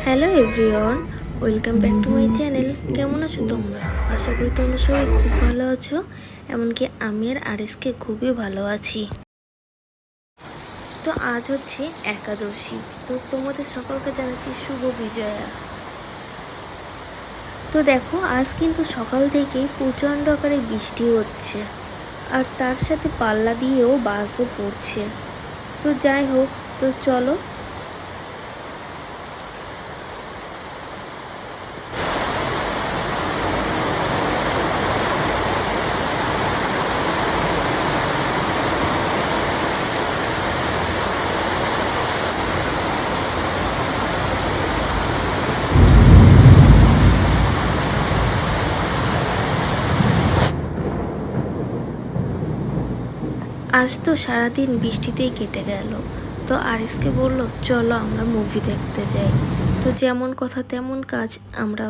Hello everyone, welcome back to my channel. কেমন আছো তোমরা? আশা করি তোমরা সবাই খুব ভালো আছো। এমনকি আমি আর আরিসকে খুবই ভালো আছি। তো আজ হচ্ছে একাদশী, তো তোমাদের সকলকে জানাচ্ছি শুভ বিজয়া। তো দেখো, আজ কিন্তু সকাল থেকেই প্রচণ্ড আকারে বৃষ্টি হচ্ছে, আর তার সাথে পাল্লা দিয়েও বাসও পড়ছে। তো যাই হোক, তো চলো। আজ তো সারাদিন বৃষ্টিতেই কেটে গেল। তো আরিসকে বললো চলো আমরা মুভি দেখতে যাই। তো যেমন কথা তেমন কাজ, আমরা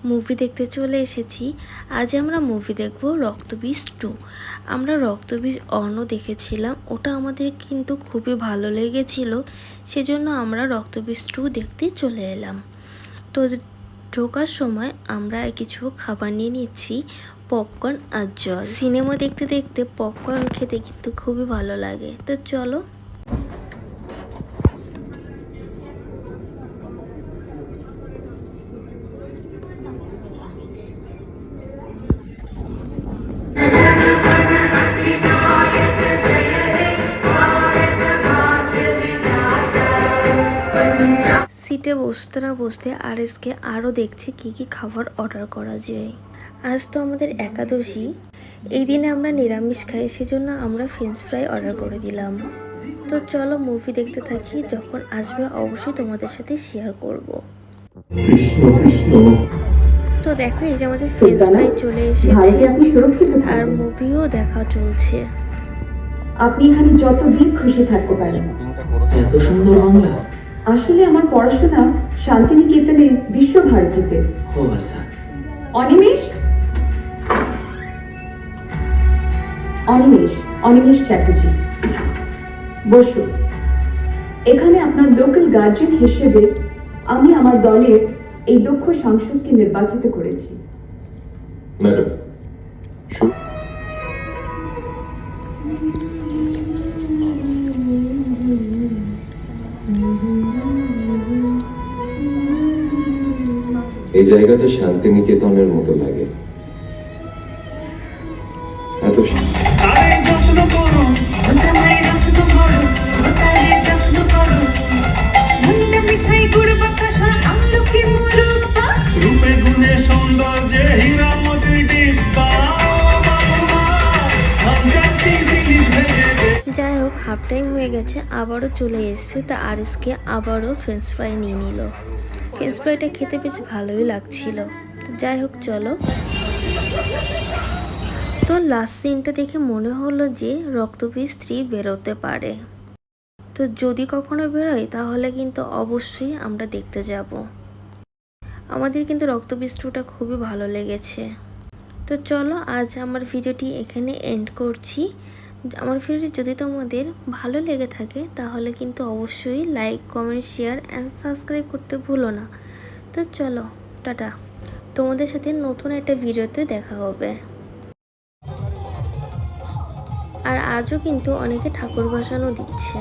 মুভি দেখতে চলে এসেছি। আজ আমরা মুভি দেখব রক্তবীজ 2। আমরা রক্তবীজ 1ও দেখেছিলাম, ওটা আমাদের কিন্তু খুবই ভালো লেগেছিল, সেজন্য আমরা রক্তবীজ 2 দেখতে চলে এলাম। তো ঢোকার সময় আমরা কিছু খাবার নিয়ে নিচ্ছি, পপকর্ন আর জল। সিনেমা দেখতে দেখতে পপকর্ন খেতে কিন্তু খুবই ভালো লাগে। তো চলো। সিটে বসতে না বসতে আরএসকে আরও দেখছে কি কি খাবার অর্ডার করা যায়। আজ তো আমাদের একাদশী, এই দিনে আমরা নিরামিষ খাই, সেজন্য আমরা ফ্রেঞ্চ ফ্রাই অর্ডার করে দিলাম। তো চলো মুভি দেখতে থাকি, যখন আসবে অবশ্যই তোমাদের সাথে শেয়ার করব। তো দেখো, এই যে আমাদের ফ্রেঞ্চ ফ্রাই চলে এসেছে আর মুভিও দেখা চলছে। আপনি এখানে যতদিন খুশি থাকতে পারেন। এত সুন্দর বাংলা। আসলে আমার পড়াশোনা শান্তিনিকেতনে বিশ্বভারতীতে। ও আচ্ছা। অনিমেষ অনিমেষ অনিমেষ চ্যাটার্জি, বসুন। এখানে আপনার লোকাল গার্জিয়ান হিসেবে আমি আমার দলের এই দক্ষ সাংসদকে নির্বাচিত করেছি। ম্যাডাম, এই জায়গাটা শান্তিনিকেতনের মতো লাগে। এত যাই হোক, হাফ টাইম হয়ে গেছে, আবারও চলে এসেছে। তা আরিসকে আবারও ফ্রেঞ্চ ফ্রাই নিয়ে নিল। ফ্রেঞ্চ ফ্রাইটা খেতে বেশ ভালোই লাগছিল। তো যাই হোক, চলো। তো লাস্ট সিনটা দেখে মনে হলো যে রক্তবীজ 3 বেরোতে পারে। তো যদি কখনো বেরোয় তাহলে কিন্তু অবশ্যই আমরা দেখতে যাব। আমাদের কিন্তু রক্তবীজ 2টা খুবই ভালো লেগেছে। তো চলো, আজ আমার ভিডিওটি এখানে এন্ড করছি। আমার ভিডিওটি যদি তোমাদের ভালো লেগে থাকে তাহলে কিন্তু অবশ্যই like, comment, share and subscribe করতে ভুলো না। তো চলো, টাটা। তোমাদের সাথে নতুন একটা ভিডিওতে দেখা হবে। আর আজও কিন্তু অনেকে ঠাকুর ভাসানও দিচ্ছে।